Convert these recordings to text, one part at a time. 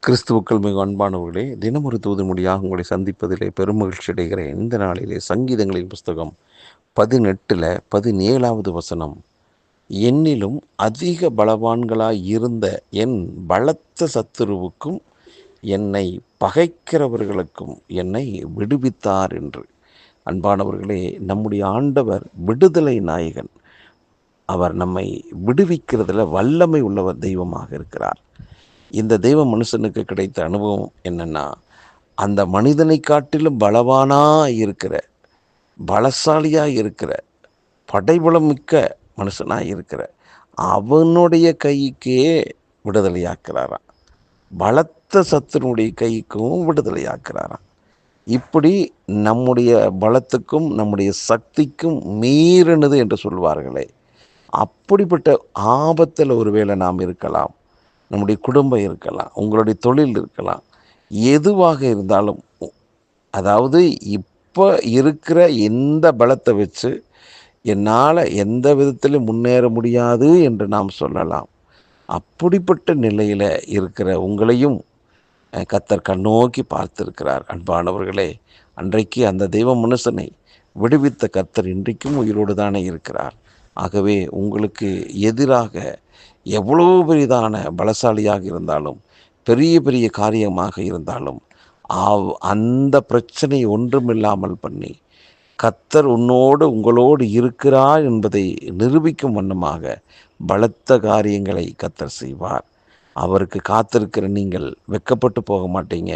கிறிஸ்துவுக்கள் மிக அன்பானவர்களே, தினமொரு தூது மொழியாக உங்களை சந்திப்பதிலே பெருமகிழ்ச்சி அடைகிறேன். இந்த நாளிலே சங்கீதங்களின் புஸ்தகம் 18 வசனம், என்னிலும் அதிக பலவான்களாய் இருந்த என் பலத்த சத்துருவுக்கும் என்னை பகைக்கிறவர்களுக்கும் என்னை விடுவித்தார் என்று. அன்பானவர்களே, நம்முடைய ஆண்டவர் விடுதலை நாயகன். அவர் நம்மை விடுவிக்கிறதுல வல்லமை உள்ளவர் தெய்வமாக இருக்கிறார். இந்த தெய்வ மனுஷனுக்கு கிடைத்த அனுபவம் என்னென்னா, அந்த மனிதனை காட்டிலும் இருக்கிற, பலசாலியாக இருக்கிற, படைபலம் மிக்க மனுஷனாக இருக்கிற அவனுடைய கைக்கே விடுதலையாக்குறாராம். பலத்த சத்துருடைய கைக்கும் விடுதலையாக்குறாராம். இப்படி நம்முடைய பலத்துக்கும் நம்முடைய சக்திக்கும் மீறினது என்று சொல்வார்களே, அப்படிப்பட்ட ஆபத்தில் ஒருவேளை நாம் இருக்கலாம். நம்முடைய குடும்பம் இருக்கலாம், உங்களுடைய தொழில் இருக்கலாம், எதுவாக இருந்தாலும், அதாவது இப்போ இருக்கிற எந்த பலத்தை வச்சு என்னால் எந்த விதத்திலும் முன்னேற முடியாது என்று நாம் சொல்லலாம். அப்படிப்பட்ட நிலையில் இருக்கிற உங்களையும் கர்த்தர் கண்ணோக்கி பார்த்திருக்கிறார். அன்பானவர்களே, அன்றைக்கு அந்த தெய்வ மனுஷனை விடுவித்த கர்த்தர் இன்றைக்கும் உயிரோடு தானே இருக்கிறார். ஆகவே உங்களுக்கு எதிராக எவ்வளோ பெரிதான பலசாலியாக இருந்தாலும், பெரிய பெரிய காரியமாக இருந்தாலும், அந்த பிரச்சனை ஒன்றுமில்லாமல் பண்ணி கர்த்தர் உங்களோடு இருக்கிறார் என்பதை நிரூபிக்கும் வண்ணமாக பலத்த காரியங்களை கர்த்தர் செய்வார். அவருக்கு காத்திருக்கிற நீங்கள் வெட்கப்பட்டு போக மாட்டீங்க.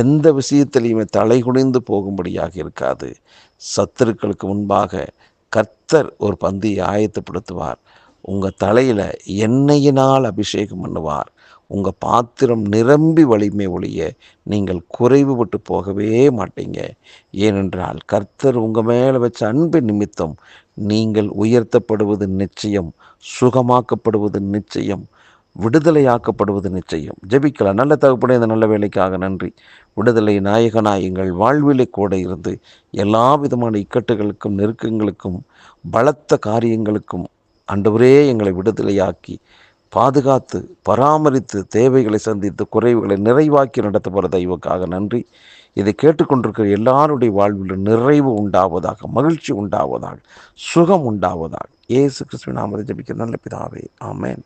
எந்த விஷயத்திலையுமே தலை குனிந்து போகும்படியாக இருக்காது. சத்துருக்களுக்கு முன்பாக கர்த்தர் ஒரு பந்தியை ஆயத்தப்படுத்துவார். உங்கள் தலையில் எண்ணெயினால் அபிஷேகம் பண்ணுவார். உங்கள் பாத்திரம் நிரம்பி வலிமை ஒழிய நீங்கள் குறைவுபட்டு போகவே மாட்டீங்க. ஏனென்றால் கர்த்தர் உங்கள் மேலே வச்ச அன்பின் நிமித்தம் நீங்கள் உயர்த்தப்படுவது நிச்சயம், சுகமாக்கப்படுவது நிச்சயம், விடுதலையாக்கப்படுவது நிச்சயம். ஜெபிக்கலாம். நல்ல தகப்பனே, இந்த நல்ல வேலைக்காக நன்றி. விடுதலை நாயகனாய் எங்கள் வாழ்விலே கூட இருந்து எல்லா விதமான இக்கட்டுகளுக்கும் நெருக்கங்களுக்கும் பலத்த காரியங்களுக்கும் ஆண்டவரே எங்களை விடுதலையாக்கி பாதுகாத்து பராமரித்து தேவைகளை சந்தித்து குறைவுகளை நிறைவாக்கி நடத்தப்படுற தெய்வக்காக நன்றி. இதை கேட்டுக்கொண்டிருக்கிற எல்லாருடைய வாழ்வில் நிறைவு உண்டாவதாக, மகிழ்ச்சி உண்டாவதாக, சுகம் உண்டாவதாக. இயேசு கிறிஸ்துவின் நாமத்தில் ஜெபிக்கிறேன் நல்ல பிதாவே, ஆமென்.